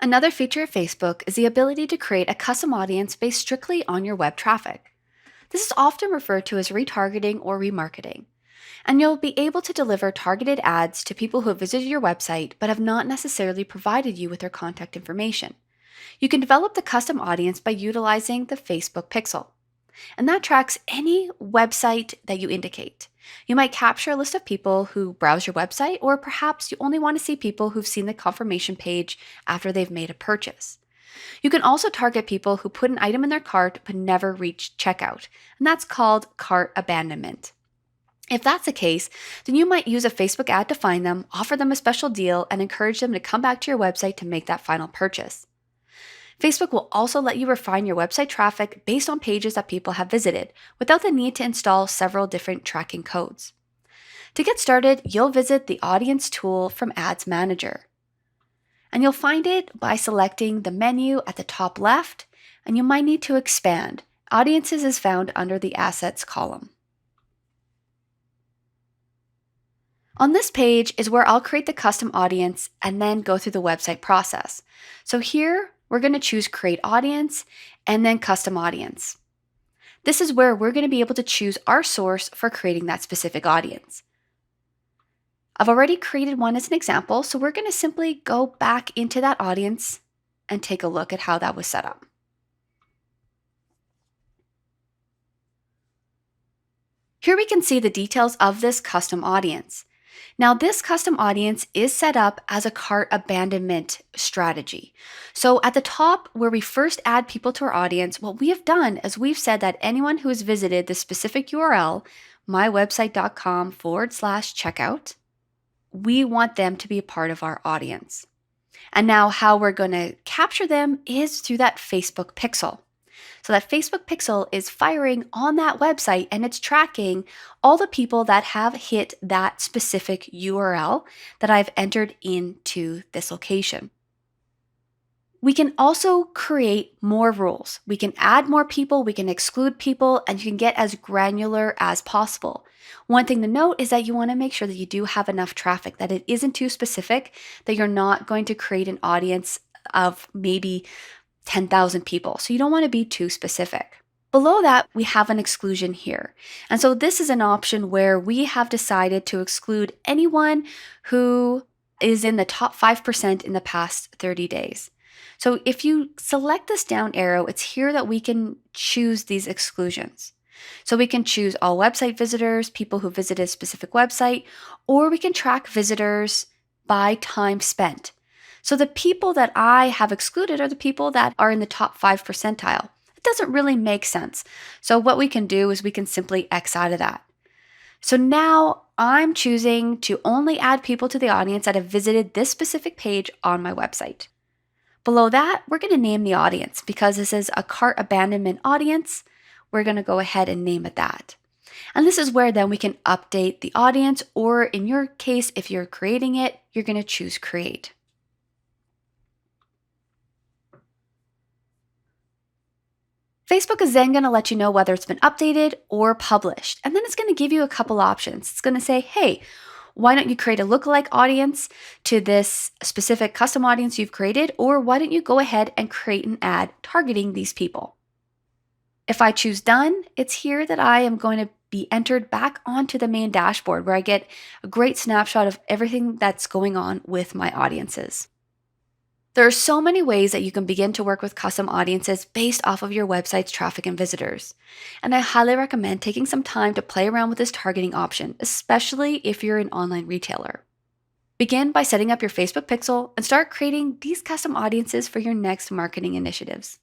Another feature of Facebook is the ability to create a custom audience based strictly on your web traffic. This is often referred to as retargeting or remarketing, and you'll be able to deliver targeted ads to people who have visited your website but have not necessarily provided you with their contact information. You can develop the custom audience by utilizing the Facebook pixel, and that tracks any website that you indicate. You might capture a list of people who browse your website, or perhaps you only want to see people who've seen the confirmation page after they've made a purchase. You can also target people who put an item in their cart but never reach checkout, and that's called cart abandonment. If that's the case, then you might use a Facebook ad to find them, offer them a special deal, and encourage them to come back to your website to make that final purchase. Facebook will also let you refine your website traffic based on pages that people have visited, without the need to install several different tracking codes. To get started, you'll visit the Audience tool from Ads Manager. And you'll find it by selecting the menu at the top left, and you might need to expand. Audiences is found under the Assets column. On this page is where I'll create the custom audience and then go through the website process. So here, we're going to choose Create Audience and then Custom Audience. This is where we're going to be able to choose our source for creating that specific audience. I've already created one as an example, so we're going to simply go back into that audience and take a look at how that was set up. Here we can see the details of this custom audience. Now, this custom audience is set up as a cart abandonment strategy. So at the top where we first add people to our audience, what we have done is we've said that anyone who has visited the specific URL, mywebsite.com/checkout, we want them to be a part of our audience. And now how we're going to capture them is through that Facebook pixel. So that Facebook pixel is firing on that website and it's tracking all the people that have hit that specific URL that I've entered into this location. We can also create more rules. We can add more people, we can exclude people, and you can get as granular as possible. One thing to note is that you want to make sure that you do have enough traffic, that it isn't too specific, that you're not going to create an audience of maybe 10,000 people. So you don't want to be too specific. Below that, we have an exclusion here. And so this is an option where we have decided to exclude anyone who is in the top 5% in the past 30 days. So if you select this down arrow, it's here that we can choose these exclusions. So we can choose all website visitors, people who visited a specific website, or we can track visitors by time spent. So the people that I have excluded are the people that are in the top 5 percentile. It doesn't really make sense. So what we can do is we can simply X out of that. So now I'm choosing to only add people to the audience that have visited this specific page on my website. Below that, we're going to name the audience because this is a cart abandonment audience. We're going to go ahead and name it that. And this is where then we can update the audience, or in your case, if you're creating it, you're going to choose Create. Facebook is then going to let you know whether it's been updated or published. And then it's going to give you a couple options. It's going to say, hey, why don't you create a lookalike audience to this specific custom audience you've created? Or why don't you go ahead and create an ad targeting these people? If I choose Done, it's here that I am going to be entered back onto the main dashboard where I get a great snapshot of everything that's going on with my audiences. There are so many ways that you can begin to work with custom audiences based off of your website's traffic and visitors. And I highly recommend taking some time to play around with this targeting option, especially if you're an online retailer. Begin by setting up your Facebook pixel and start creating these custom audiences for your next marketing initiatives.